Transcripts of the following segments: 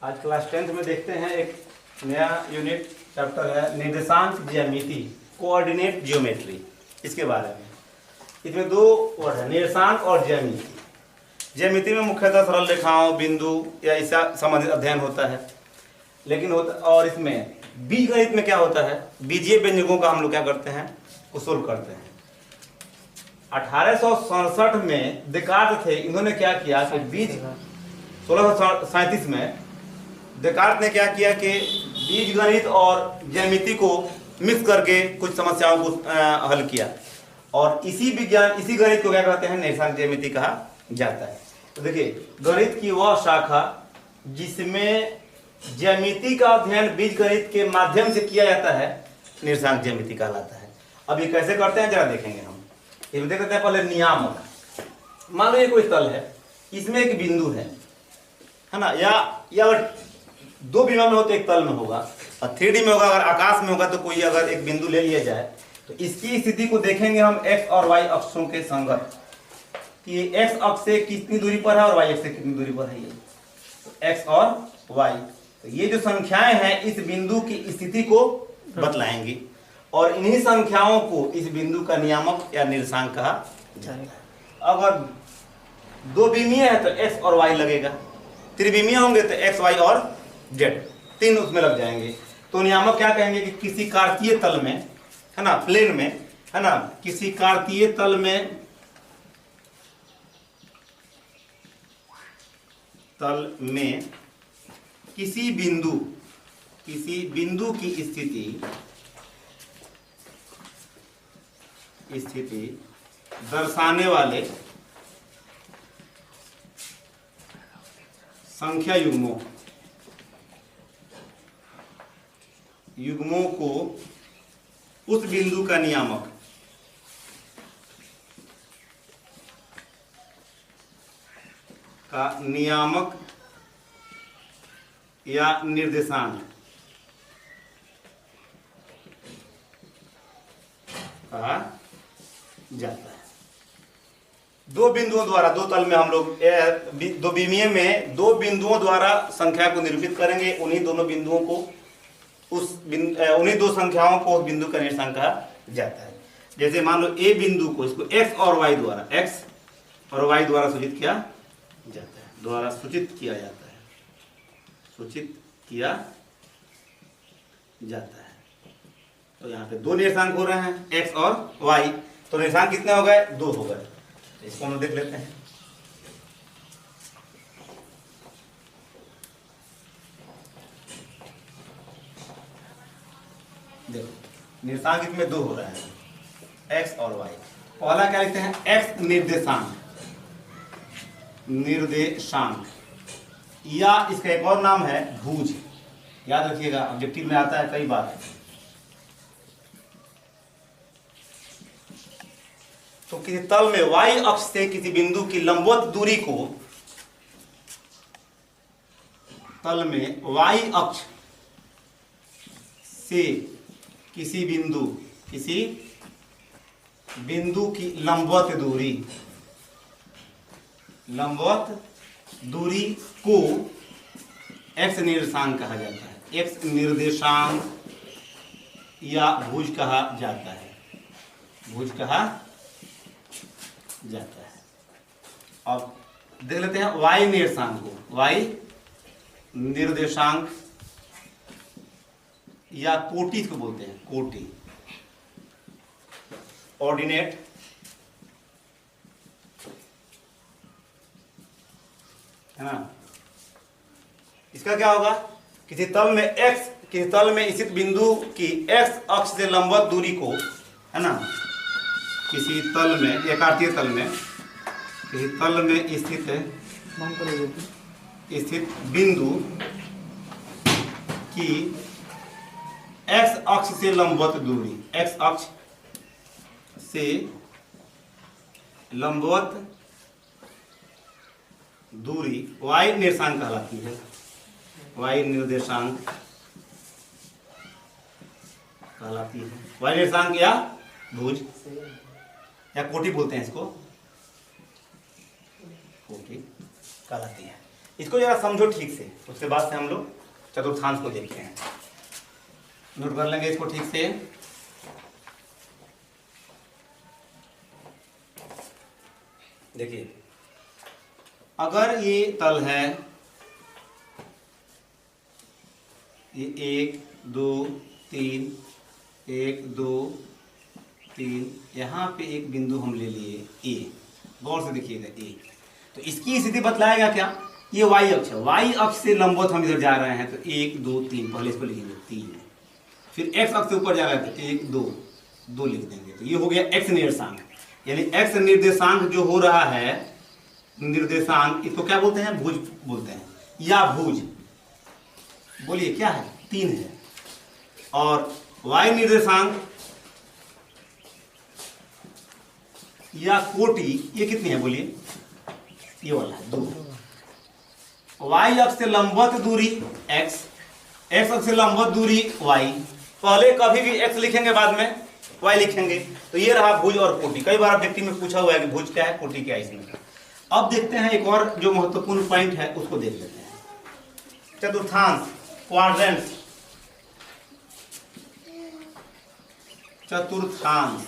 आज class 10th में देखते हैं एक नया यूनिट चैप्टर है निर्देशांक ज्यामिति, कोऑर्डिनेट जियोमेट्री। इसके बारे में इसमें दो वर्ड है, निर्देशांक और ज्यामिति। ज्यामिति में मुख्यतः सरल रेखाओं, बिंदु या ऐसा संबंधित अध्ययन होता है, लेकिन और इसमें बीजगणित में क्या होता है, बीजीय व्यंजकों का हम लोग क्या करते हैं, उसूल करते हैं। 1867 में देकार्त थे, इन्होंने क्या किया कि 1637 में देकार्त ने क्या किया कि बीजगणित और ज्यामिति को मिक्स करके कुछ समस्याओं को हल किया, और इसी गणित को क्या कहते हैं, निर्देशांक ज्यामिति कहा जाता है। तो देखिए, गणित की वह शाखा जिसमें ज्यामिति का अध्ययन बीजगणित के माध्यम से किया जाता है, निर्देशांक ज्यामिति कहलाता है। अब ये कैसे करते हैं जरा देखेंगे हम। ये देखते हैं पहले नियामक। मान लो ये कोई तल है, इसमें एक बिंदु है ना, या अगर दो विमा में हो तो एक तल में होगा, और 3D में होगा, अगर आकाश में होगा तो कोई अगर एक बिंदु ले लिया जाए तो इसकी स्थिति को देखेंगे हम x और y अक्षों के संगत, कि ये x अक्ष से कितनी दूरी पर है और y अक्ष से कितनी दूरी पर है। ये तो x और y, तो ये जो संख्याएं हैं इस बिंदु की स्थिति को बतलाएंगी, और इन्हीं संख्याओं को इस बिंदु का नियामक या निर्देशांक कहा जाता है। अगर दो विमीय है तो x और y लगेगा, त्रिविमीय होंगे तो x, y और z, तीन उसमें लग जाएंगे। तो नियामक क्या कहेंगे कि किसी कार्तीय तल में, है ना, प्लेन में, है ना, किसी कार्तीय तल में किसी बिंदु की स्थिति दर्शाने वाले संख्या युग्मों को उस बिंदु का नियामक या निर्देशांक कहा जाता है। दो बिंदुओं द्वारा, दो तल में हम लोग दो विमीय में दो बिंदुओं द्वारा संख्या को निरूपित करेंगे, उन्हीं दोनों बिंदुओं को उन्हीं दो संख्याओं को उस बिंदु का निर्देशांक कहा जाता है। जैसे मान लो ए बिंदु को, इसको x और y द्वारा सूचित किया जाता है, तो यहाँ पे दो निर्देशांक हो रहे हैं x और y, तो निर्देशांक कितने हो गए, दो हो गए। इसको हम देख लेते हैं। देखो, निर्देशांक इसमें दो हो रहे हैं, x और y। पहला क्या लिखते हैं, x निर्देशांक, या इसका एक और नाम है भुज। याद रखिएगा, ऑब्जेक्टिव में आता है कई बार। तो किसी तल में y अक्ष से किसी बिंदु की लंबवत दूरी को, तल में y अक्ष से किसी बिंदु की लंबवत दूरी को x निर्देशांक कहा जाता है, x निर्देशांक या भुज कहा जाता है, अब देख लेते हैं y निर्देशांक को। y निर्देशांक या कोटि इसको बोलते हैं, कोटि, ऑर्डिनेट, है ना। इसका क्या होगा, किसी तल में स्थित बिंदु की x अक्ष से लंबवत दूरी को, है ना, किसी तल में, एकार्तीय तल में, किसी तल में स्थित बिंदु की x अक्ष से लंबवत दूरी, x अक्ष से लंबवत दूरी y निर्देशांक कहलाती है, y निर्देशांक कहलाती है, y निर्देशांक या भुज या कोटि बोलते हैं इसको, कोटि कहलाती है। इसको जरा समझो ठीक से, उसके बाद से हम लोग चतुर्थांश को देखते हैं। नोट कर लेंगे इसको ठीक से। देखिए, अगर ये तल है, ये 1 2 3 1 2 3, यहाँ पे एक बिंदु हम ले लिए ए, गौर से देखिएगा ए, तो इसकी स्थिति बतलाएगा क्या, ये वाई अक्ष है, वाई अक्ष से लंबवत हम इधर जा रहे हैं, तो 1 2 3, पहले इसको लिखेंगे 3, फिर एक्स अक्ष से ऊपर जा रहा है तो 1 2 2 लिख देंगे, तो ये हो गया एक्स निर्देशांक। यानी एक्स निर्देशांक जो हो रहा है, निर्देशांक, इसको क्या बोलते हैं, भुज बोलते हैं, या भुज, बोलिए क्या है, 3 है। और वाई निर्देशांक या कोटि, ये कितनी है बोलिए, ये वाला है 2। वाई अक्ष से लंबवत दूरी x, एक्स अक्ष से लंबवत दूरी y, पहले कभी भी x लिखेंगे बाद में y लिखेंगे, तो ये रहा भुज और कोटि। कई बार ऑब्जेक्टिव में पूछा हुआ है कि भुज क्या है, कोटि क्या है इसमें। अब देखते हैं एक और जो महत्वपूर्ण पॉइंट है उसको देख लेते हैं, चतुर्थांश, क्वाड्रेंट्स, चतुर्थांश।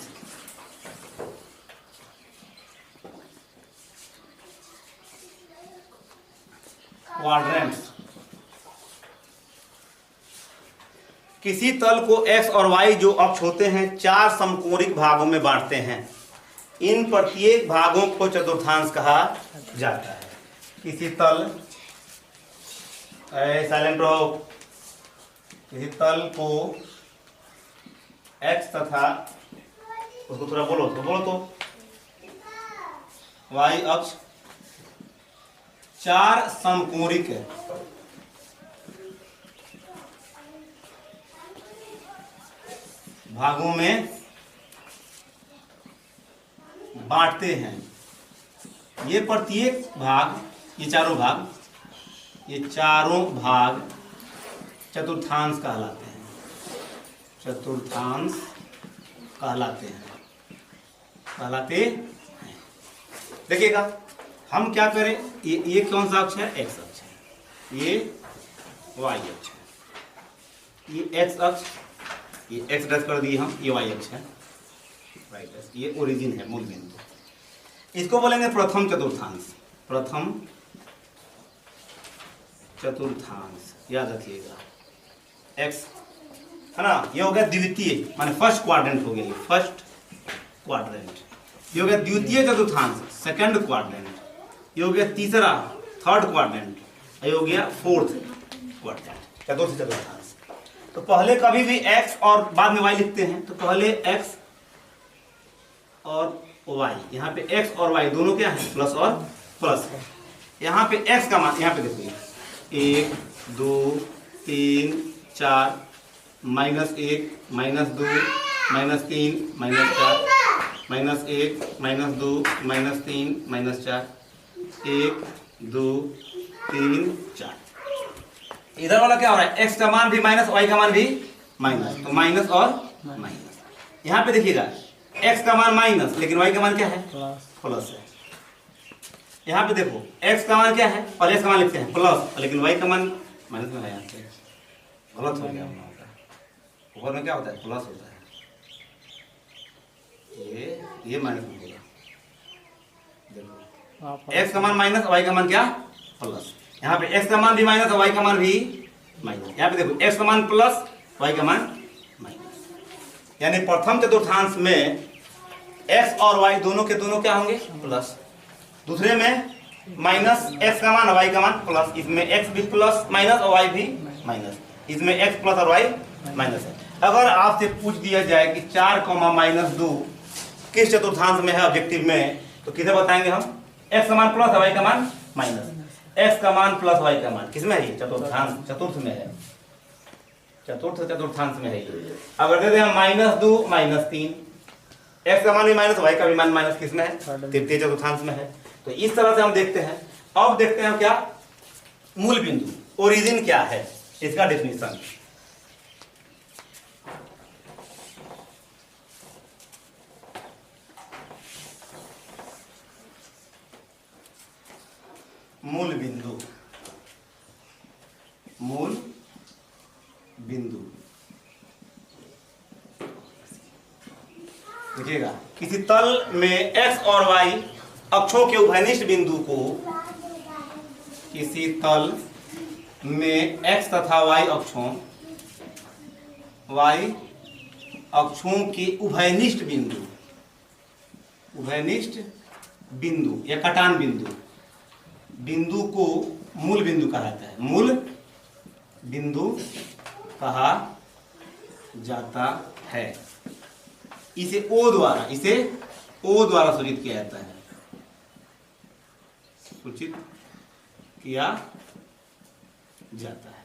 क्वाड्रेंट्स, किसी तल को x और y जो अक्ष होते हैं 4 समकोणिक भागों में बांटते हैं, इन प्रत्येक भागों को चतुर्थांश कहा जाता है। किसी तल, साइलेंट रहो, किसी तल को x तथा, उसको थोड़ा बोलो तो y अक्ष 4 समकोणिक भागों में बांटते हैं। ये प्रत्येक भाग, ये चारों भाग चतुर्थांश कहलाते हैं, चतुर्थांश कहलाते हैं। देखिएगा, हम क्या करें, ये कौन सा अक्ष है, एक्स अक्ष है, ये वाई अक्ष है, ये एक्स अक्ष, ये एक्स डैश कर दिए हम, ये वाई अक्ष है, वाई डैश, ये ओरिजिन है, मूल बिंदु। इसको बोलेंगे प्रथम चतुर्थांश, प्रथम चतुर्थांश, याद रखिएगा। एक्स है ना, ये हो गया द्वितीय, माने फर्स्ट क्वाड्रेंट हो गया, ये फर्स्ट क्वाड्रेंट। ये हो गया द्वितीय चतुर्थांश, सेकंड क्वाड्रेंट। ये हो गया तीसरा, थर्ड क्वाड्रेंट। ये हो गया फोर्थ क्वाड्रेंट, चतुर्थ चतुर्थांश। तो पहले कभी भी x और बाद में y लिखते हैं, तो पहले x और y, यहाँ पे x और y दोनों क्या है, प्लस और प्लस है। यहाँ पे x का मान, यहाँ पे देखिए 1 2 3 4, -1 -2 -3 -4, -1 -2 -3 -4, 1 2 3 4। इधर वाला क्या हो रहा है, x का मान भी माइनस, y का मान भी माइनस, तो माइनस और माइनस। यहाँ पे देखिएगा x का मान माइनस, लेकिन y का मान क्या है, प्लस है। यहाँ पे देखो x का मान क्या है, और x का मान लिखते हैं प्लस, लेकिन y का मान माइनस में है, यहाँ पे गलत हो गया। ऊपर में क्या होता है, प्लस होता है, ये माइनस हो गया। देखो x का मान माइनस, y का मान क्या, प्लस। यहाँ पे x का मान भी माइनस और y का मान भी माइनस। यहाँ पे देखो x का मान प्लस, y का मान माइनस। यानी प्रथम चतुर्थांश में x और y दोनों के दोनों क्या होंगे, प्लस। दूसरे में माइनस, x का मान और y का मान प्लस। इसमें x भी प्लस माइनस और y भी माइनस। इसमें x प्लस और y माइनस है। अगर आपसे पूछ दिया जाए कि 4,-2 किस चतुर्थांश में है ऑब्जेक्टिव में, तो किसे बताएंगे हम, x का मान प्लस और y का मान माइनस। x का मान प्लस y का मान किसमें है, चतुर्थांश, चतुर्थ में है, चतुर्थांश में है। अगर दे दें हम -2 -3, x का मान भी माइनस, y का भी मान माइनस, किसमें है, तृतीय चतुर्थांश में है। तो इस तरह से हम देखते हैं। अब देखते हैं क्या, मूल बिंदु, ओरिजिन क्या है, इसका डेफिनेशन। मूल बिंदु, मूल बिंदु। देखिएगा, किसी तल में x और y अक्षों के उभयनिष्ठ बिंदु को, किसी तल में x तथा y अक्षों के उभयनिष्ठ बिंदु या कटान बिंदु को मूल बिंदु कहलाता है, मूल बिंदु कहा जाता है। इसे O द्वारा सूचित किया जाता है, सूचित किया जाता है।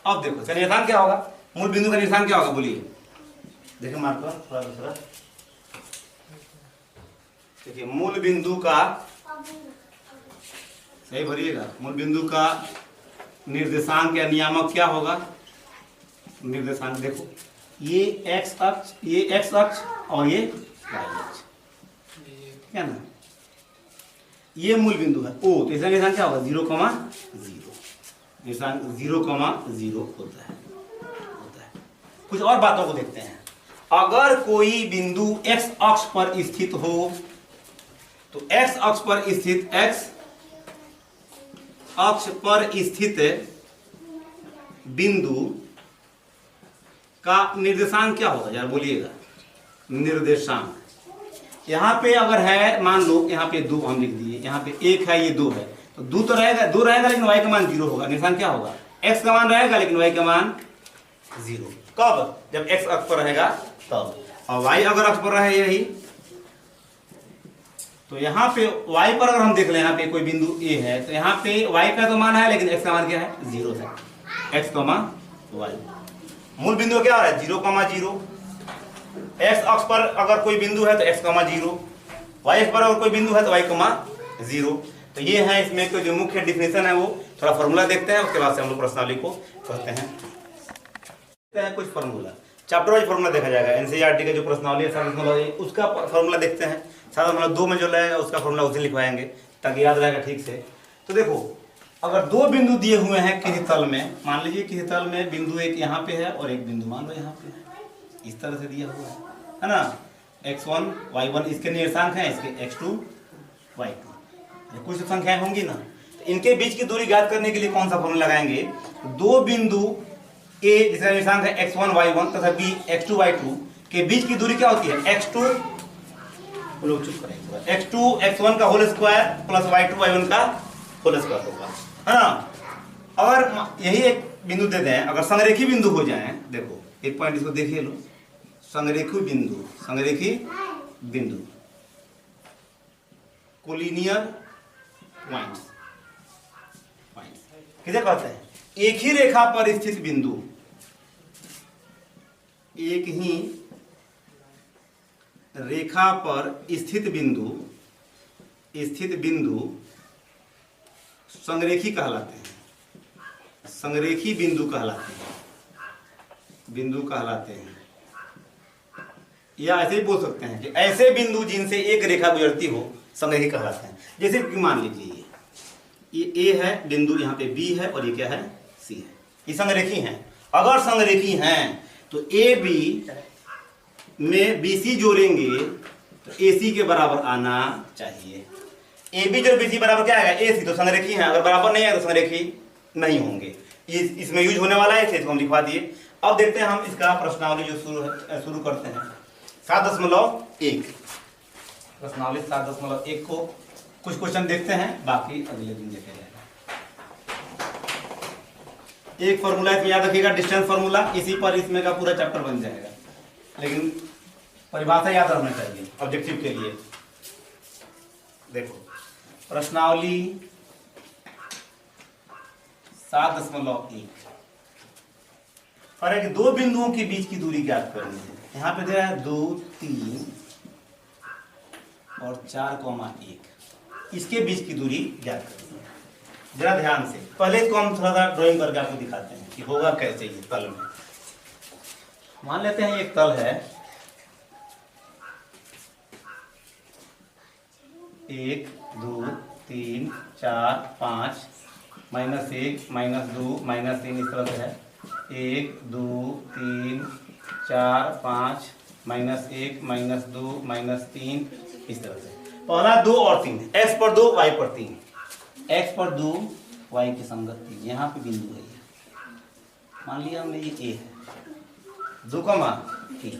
अब देखो इसका निशान क्या होगा, मूल बिंदु का निशान क्या होगा, बोलिए। देखिए मार्कर थोड़ा दूसरा, देखिए मूल बिंदु का, सही भरिएगा, मूल बिंदु का निर्देशांक या नियामक क्या होगा, निर्देशांक देखो, ये x अक्ष और ये y अक्ष, क्या ना, ये मूल बिंदु है O, तो इसका निशान क्या होगा, 0,0, निशान 0,0 होता है। कुछ और बातों को देखते हैं। अगर कोई बिंदु x अक्ष पर स्थित हो, तो x अक्ष पर स्थित बिंदु का निर्देशांक क्या होगा, यार बोलिएगा, निर्देशांक। यहाँ पे अगर है, मान लो यहाँ पे 2 हम लिख दिए, यहाँ पे 1 है, ये 2 है, तो 2 तो रहेगा लेकिन y का मान 0 होगा। निशान क्या होगा, x का मान रहेगा लेकिन y का मान 0। कब, जब x अक्ष पर रहेगा तब। और y अगर अक्ष पर रहे यही, तो यहाँ पे y पर अगर हम देख लें, यहाँ पे कोई बिंदु a है, तो यहाँ पे y का तो मान है लेकिन x का मान क्या है, 0 है, x, y। मूल बिंदु क्या है, 0,0। x अक्ष पर अगर कोई बिंदु है तो x, 0, y अक्ष पर अगर कोई बिंदु है तो y, 0। तो ये है इसमें जो मुख्य डिफिनेशन है, वो थोड़ा फॉर्मूला देखते हैं, उसके बाद से हम लोग प्रश्नावली को पढ़ते हैं। कुछ फॉर्मूला, चैप्टर वाइज फॉर्मूला देखा जाएगा। एनसीईआरटी का जो प्रश्नावली है उसका फॉर्मूला देखते हैं। 7.2 में जो रहेगा उसका फॉर्मूला उसे लिखवाएंगे ताकि याद रहेगा ठीक से। तो देखो, अगर 2 बिंदु दिए हुए हैं किसी तल में, मान लीजिए किसी तल में बिंदु एक यहाँ पे है और एक बिंदु मान लो यहाँ पे है, इस तरह से दिया हुआ है ना, x1 y1 इसके निर्देशांक हैं, इसके x2 y2, ये कुछ संख्याएं होंगी ना। तो इनके बीच की दूरी ज्ञात करने के लिए कौन सा फॉर्मूला लगाएंगे, 2 बिंदु a जिसका निर्देशांक है x1 y1 तथा b x2 y2 के बीच की दूरी क्या होती है, x2, लोग चुप करेंगे, x2 x1 का whole square plus y2 y1 का होल स्क्वायर होगा, है ना। अगर यही एक बिंदु दे दें, अगर संरेखी बिंदु हो जाए, देखो एक पॉइंट इसको देखिए लो, संरेखी बिंदु कोलिनियर पॉइंट्स किसे कहते हैं, एक ही रेखा पर स्थित बिंदु, एक ही रेखा पर स्थित बिंदु संरेखी कहलाते हैं, संरेखी बिंदु कहलाते हैं। या ऐसे ही बोल सकते हैं कि ऐसे बिंदु जिनसे एक रेखा गुजरती हो संरेखी कहलाते हैं। जैसे कि मान लीजिए ये A है बिंदु, यहाँ पे B है और ये क्या है, C है, ये संरेखी हैं। अगर संरेखी हैं तो AB में BC जोड़ेंगे तो AC के बराबर आना चाहिए। AB जो BC बराबर क्या आएगा, AC, तो संरेखी है। अगर बराबर नहीं है तो संरेखी नहीं होंगे। इसमें यूज होने वाला है, इसको हम लिखवा दिए। अब देखते हैं हम इसका प्रश्नावली जो शुरू करते हैं 7.1 प्रश्नावली 7.1 को कुछ क्वेश्चन देखते हैं, बाकी अगले दिन देखा जाएगा। एक फॉर्मूला इसमें याद रखिएगा, डिस्टेंस फॉर्मूला, इसी पर इसमें का पूरा चैप्टर बन जाएगा, लेकिन परिभाषा याद रखना चाहिए ऑब्जेक्टिव के लिए। देखो प्रश्नावली 7.1 और एक 2 बिंदुओं के बीच की दूरी ज्ञात करनी है। यहाँ पे दे रहा है 2, 3 और 4,1, इसके बीच की दूरी ज्ञात करनी है। जरा ध्यान से, पहले इसको हम थोड़ा सा ड्राइंग करके आपको दिखाते हैं कि होगा कैसे। ये तल में मान लेते हैं एक तल है, 1, 2, 3, 4, 5, -1 -2 -3 इस तरह से है। 1 2 3 4 5 -1 -2 -3 इस तरह से। पहला 2 और 3, x पर 2 y पर 3, x पर 2 y की संगत 3, यहाँ पे बिंदु है। मान लिया हमने ये a है 2 3,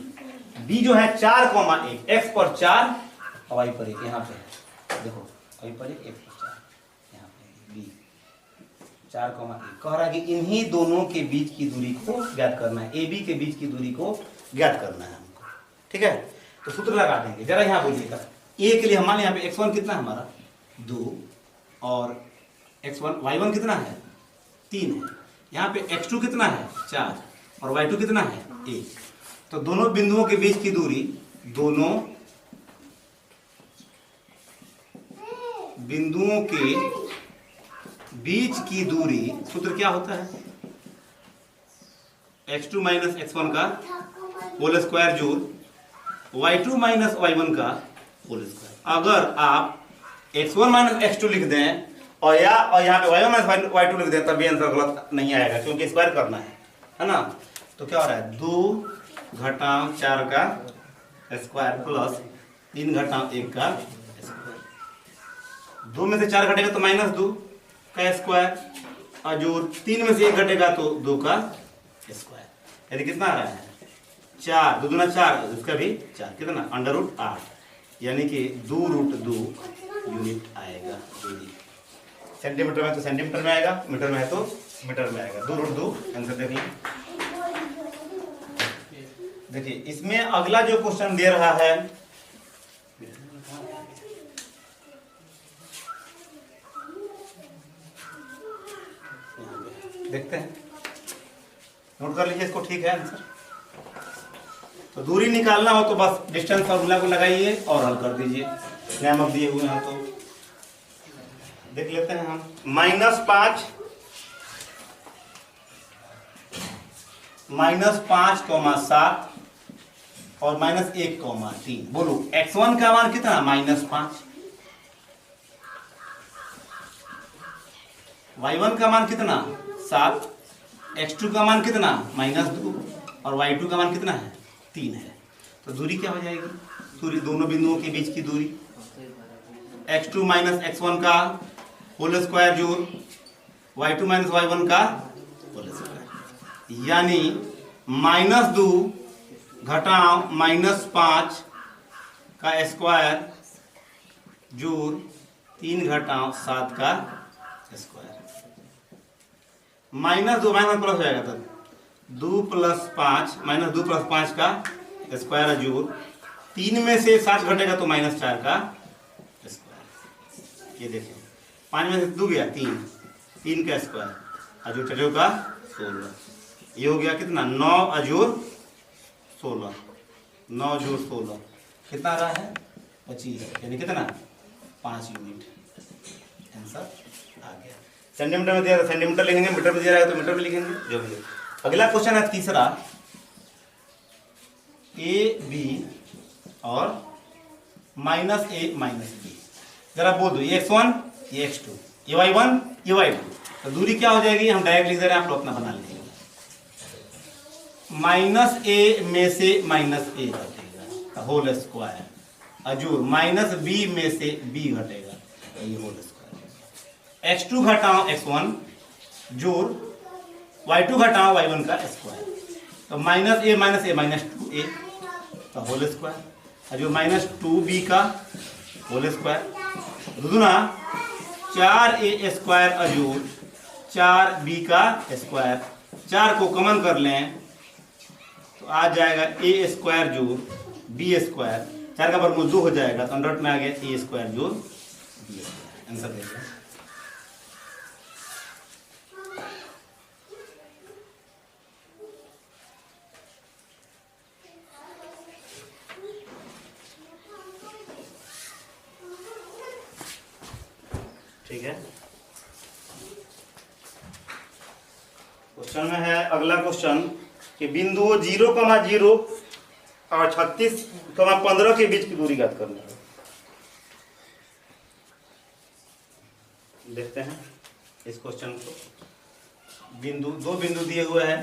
b जो है 4 1, x पर 4 और y पर 1, यहाँ पे है देखो, y पर 1 x पर 4, यहाँ पे b 4 1 कह रहा है कि इन्हीं दोनों के बीच की दूरी को ज्ञात करना है, AB के बीच की दूरी को ज्ञात करना है हमको। ठीक है, तो सूत्र लगा देंगे। जरा यहाँ बोलिएगा, A के लिए हमारे यहाँ पे x1 कितना है हमारा 2 और x1 y1 कितना है 3 है, यहाँ पे x2 कितना है 4 और y2 कितना है 1। तो दोनों बिंदुओं के बीच की दूरी, दोनों बिंदुओं के बीच की दूरी, सूत्र क्या होता है x2 माइनस x1 का होल स्क्वायर जोड़ y2 माइनस y1 का होल स्क्वायर। अगर आप x1 माइनस x2 लिख दें और यहाँ पे y1 माइनस y2 लिख दें तब भी आंसर गलत नहीं आएगा, क्योंकि स्क्वायर करना है ना। तो क्या हो रहा है 2 घटाव 4 का स्क्वायर प्लस 3 घटाव 1 का स्क्वायर। 2 में से 4 घटेगा तो -2 का स्क्वायर और जोड़ 3 में से 1 घटेगा तो 2 का स्क्वायर। यदि कितना आ रहा है 4 2 दूना 4, उसका भी 4, कितना √8, यानी कि 2√2 यूनिट आएगा। सेंटीमीटर में तो सेंटीमीटर में आएगा, मीटर में है तो मीटर में आएगा। 2√2 आंसर देखिए। देखिए इसमें अगला जो क्वेश्चन दे रहा है, देखते हैं, नोट कर लीजिए इसको। ठीक है आंसर। तो दूरी निकालना हो तो बस डिस्टेंस फॉर्मूला को लगाइए और हल कर दीजिए। नियामक दिए हुए हैं तो देख लेते हैं हम। -5 -5, 7 और -1, 3। बोलो x1 का मान कितना -5, y1 का मान कितना 7, x2 का मान कितना -2 और y2 का मान कितना है 3 है। तो दूरी क्या हो जाएगी, दूरी दोनों बिंदुओं के बीच की दूरी x2 माइनस x1 का होल स्क्वायर जोड़ y2 माइनस y1 का होल स्क्वायर, यानी -2 घटाव -5 का स्क्वायर जोड़ 3 घटाव 7 का स्क्वायर। -2 माइनस प्लस हो जाएगा, तब 2 + 5 -2 + 5 का स्क्वायर जोड़ 3 में से 7 घटेगा तो -4 का स्क्वायर। ये देखिए 5 में से 2 गया 3 का स्क्वायर अजोड़ चलो का 16। ये हो गया कितना 9 अजोड़ 16, 9 जोड़ 16 कितना आ रहा है 25, यानी कितना 5 यूनिट। आंसर आ गया। सेंटीमीटर में दिया तो सेंटीमीटर लिखेंगे, मीटर में दिया रहेगा तो मीटर में लिखेंगे, जो भी। अगला क्वेश्चन है तीसरा, AB और -A -B। जरा बोल दो, ये x1 ये x2, ये y1 ये y2। तो दूरी क्या हो जाएगी, हम डायरेक्ट लिख दे रहे हैं, आप लोग अपना बना लीजिए। -A में से -A घटेगा होल स्क्वायर अजूर -B में से B घटेगा, ये होल स्क्वायर। x2 घटाओ x1 जोड़ y2 घटाओ y1 का स्क्वायर। तो -A -2A का होल स्क्वायर अजूर -2B का होल स्क्वायर दुगुना 4A स्क्वायर अजूर 4B का स्क्वायर। 4 को कॉमन कर लें तो आ जाएगा A स्क्वायर जोड़ B स्क्वायर। 4 का वर्गमूल 2 हो जाएगा तो अंडर में आ गया A स्क्वायर जोड़ B स्क्वायर। आंसर देखिए। ठीक है, क्वेश्चन में है अगला क्वेश्चन कि बिंदुओं 0,0 और 36,15 के बीच की दूरी ज्ञात करनी है। देखते हैं इस क्वेश्चन को बिंदु, दो बिंदु दिए हुए हैं,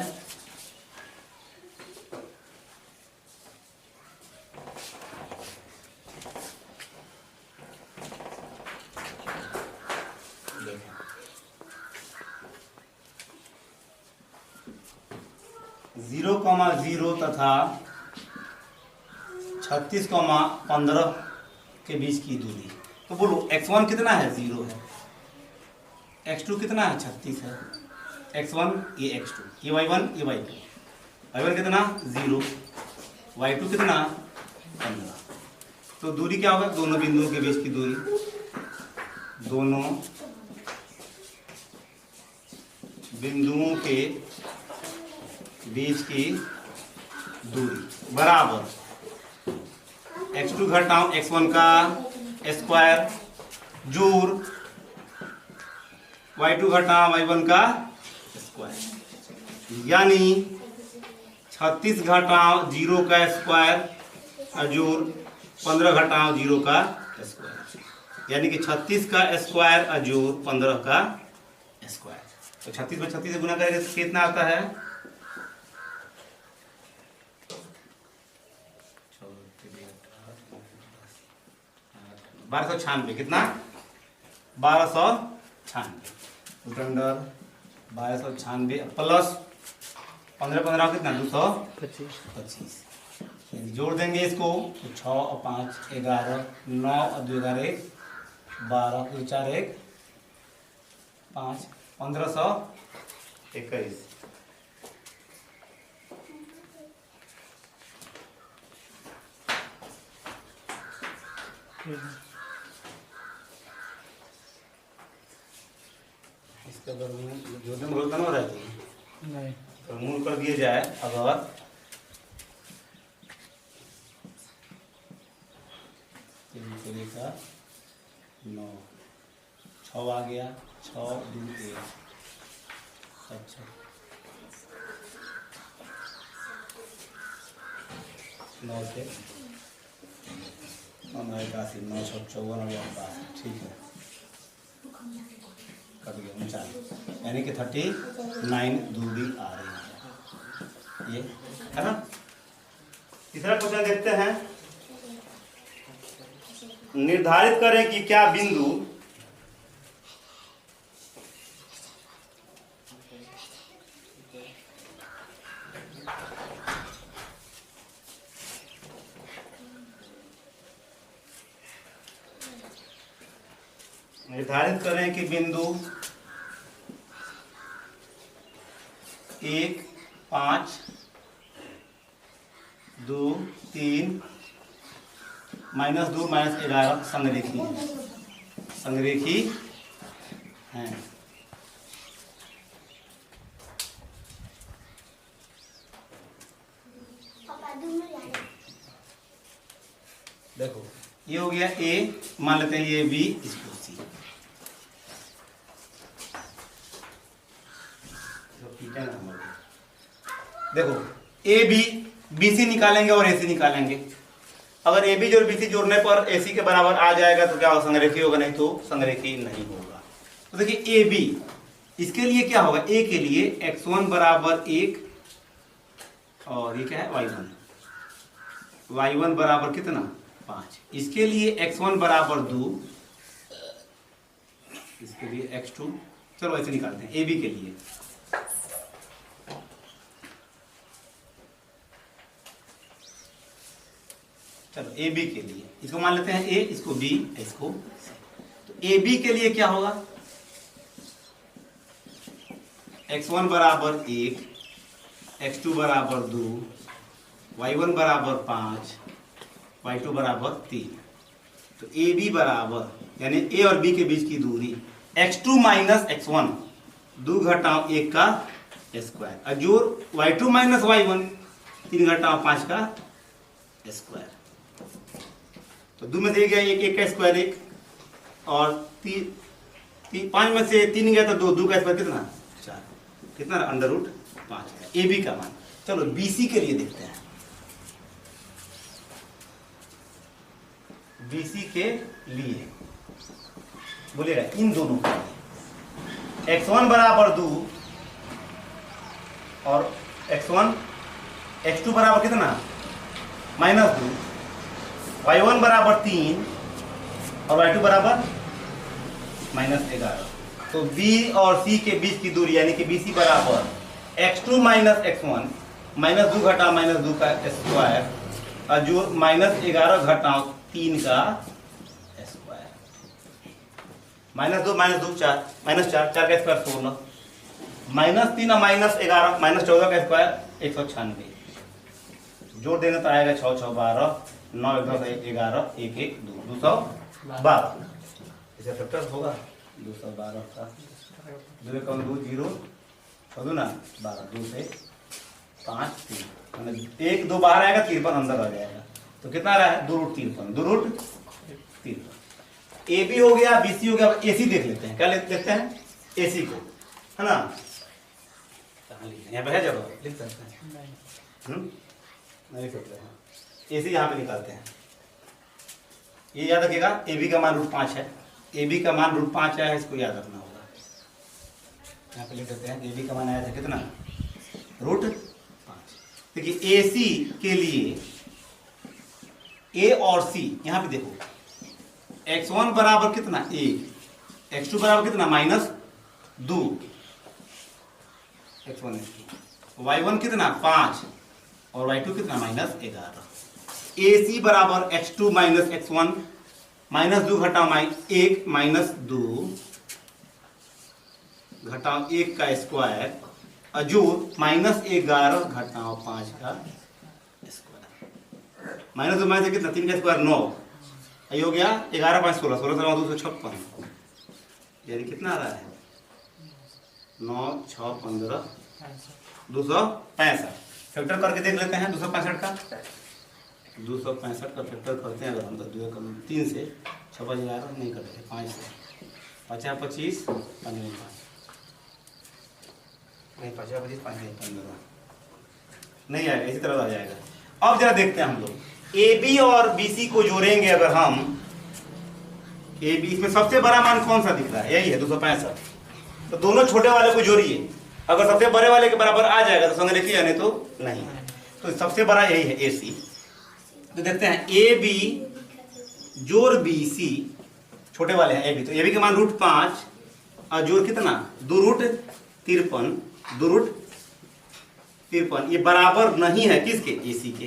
देखें 0,0 तथा 36,15 के बीच की दूरी। तो बोलो x1 कितना है, 0 है, x2 कितना है, 36 है, x1 ये x2, ये y1 ये y2, y1 कितना 0, y2 कितना 15। तो दूरी क्या होगा, दोनों बिंदुओं के बीच की दूरी, दोनों बिंदुओं के बीच की दूरी बराबर x2 घटाओ x1 का स्क्वायर जोड़ y2 घटाओ y1 का स्क्वायर, यानी 36 घटाओ 0 का स्क्वायर जोड़ 15 घटाओ 0 का स्क्वायर, यानी कि 36 का स्क्वायर जोड़ 15 का स्क्वायर। तो 36 में 36 से गुना करेंगे तो कितना आता है, 1296, कितना 1296 अंडर 1296 प्लस 15 कितना 225, जोड़ देंगे इसको तो 6 और 5 11, 9 और 2 11 12, 2 4 1 5, 1521। इसका अगर जोड़ने में गलत हो रहा है नहीं, तो मूल कर दिया जाए, अगर 3 का 9 6 आ गया, 6 2 1, अच्छा 9 से 9 9 54, ठीक है, कट गया 39, यानी कि 39 दूरी आ रही है, ये है ना। तीसरा क्वेश्चन देखते हैं, निर्धारित करें कि क्या बिंदु निर्धारित करें कि बिंदु 1 5 2 3 -2 -11 संरेखी हैं। देखो ये हो गया ए, मान लेते हैं ये बी, इसको सी, देखो ए बी, बी सी निकालेंगे और ए सी निकालेंगे। अगर ए बी जोड़ बी सी जोड़ने पर ए सी के बराबर आ जाएगा तो क्या होगा, संरेखी होगा, नहीं तो संरेखी नहीं होगा। तो देखिए ए बी, इसके लिए क्या होगा, ए के लिए x1 बराबर 1 और ये क्या है y1, y1 बराबर कितना 5, इसके लिए x1 बराबर 2, इसके लिए x2, चलो ऐसे निकालते हैं ए बी के लिए। चलो ए बी के लिए इसको मान लेते हैं ए, इसको बी, इसको सी। तो ए बी के लिए क्या होगा, x1 बराबर 1, x2 बराबर 2, y1 बराबर 5, y2 बराबर 3। तो ए बी बराबर, यानी ए और बी के बीच की दूरी x2 माइनस x1, 2 घटाओ 1 का स्क्वायर, अजोर y2 माइनस y1, 3 घटाओ 5 का स्क्वायर। तो 2 में से गया 1 का स्क्वायर 1, और 5 में से 3 गया तो 2 का स्क्वायर कितना 4, कितना √5 है ए बी का मान। चलो बी सी के लिए देखते हैं, बी सी के लिए बोलेगा इन दोनों के लिए, x1 बराबर 2 और x2 बराबर कितना -2, y1 बराबर 3 और y2 बराबर -11। तो B और C के बीच की दूरी यानी कि BC बराबर x2 - x1 -2 घटाओ -2 का स्क्वायर और जो -11 घटाओ 3 का स्क्वायर, -2 -2 4 -4 4 का स्क्वायर 16 -3 और -11 -14 का स्क्वायर 196। जोड़ देने तो आएगा 6 6 12 9 11 1 1 2 212। इसे फैक्टर होगा 212 का 2 कम 2 0 6 ना 12 2 से 5 3 1 2 बाहर आएगा 53 अंदर आ जाएगा। तो कितना आ रहा है 2 रूट 53 2 रूट 53। ए बी हो गया, बी सी हो गया। ए सी देख लेते हैं, क्या देखते हैं ए सी को, है ना। कहाँ लिखते हैं, यहाँ पे है जगह लिख सकते हैं, नहीं लिख सकते हैं। ए सी यहाँ पे निकालते हैं। ये याद रखिएगा ए बी का मान √5 है, ए बी का मान √5 है, इसको याद रखना होगा। यहाँ पे लिख देते हैं ए बी का मान आया था कितना √5। देखिए ए सी के लिए ए और सी यहाँ पे देखो, x1 बराबर कितना 1, x2 बराबर कितना -2, x1 y1 कितना 5 और y2 कितना -11। ए सी बराबर x2 - x1 -2 घटाओ 1 -2 घटाओ 1 का स्क्वायर और जो -11 घटाओ 5 का स्क्वायर। -2 से कितना 3 का स्क्वायर 9, ये हो गया 11 5 16 16 256, यानी कितना आ रहा है 9 6 15 265। फैक्टर करके देख लेते हैं 265 का। 265 का फैक्टर करते हैं अगर हम तो 2 कम 3 से 6 5 11 नहीं करेंगे 5 से 50 25 15 नहीं 50 25 15 नहीं आएगा, इसी तरह आ जाएगा। अब जरा देखते हैं हम लोग ए बी और बी सी को जोड़ेंगे अगर हम, ए बी इसमें सबसे बड़ा मान कौन सा दिख रहा है, यही है 265। तो दोनों छोटे वाले को जोड़िए, अगर सबसे बड़े वाले के बराबर आ जाएगा तो संग लिखिए, नहीं तो नहीं। तो सबसे बड़ा यही है ए सी। तो देखते हैं ए बी जोड़ बी सी, छोटे वाले हैं ए बी, तो ए बी के मान √5 और जोड़ कितना 2 रूट 53 2 रूट 53, ये बराबर नहीं है किसके ए सी के,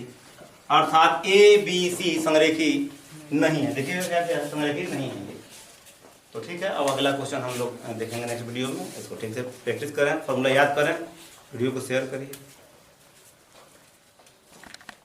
अर्थात ए बी सी संरेखी नहीं है। देखिए क्या क्या संरेखी नहीं है। तो ठीक है, अब अगला क्वेश्चन हम लोग देखेंगे नेक्स्ट वीडियो में। इसको ठीक से प्रैक्टिस करें, फॉर्मूला याद करें, वीडियो को शेयर करिए।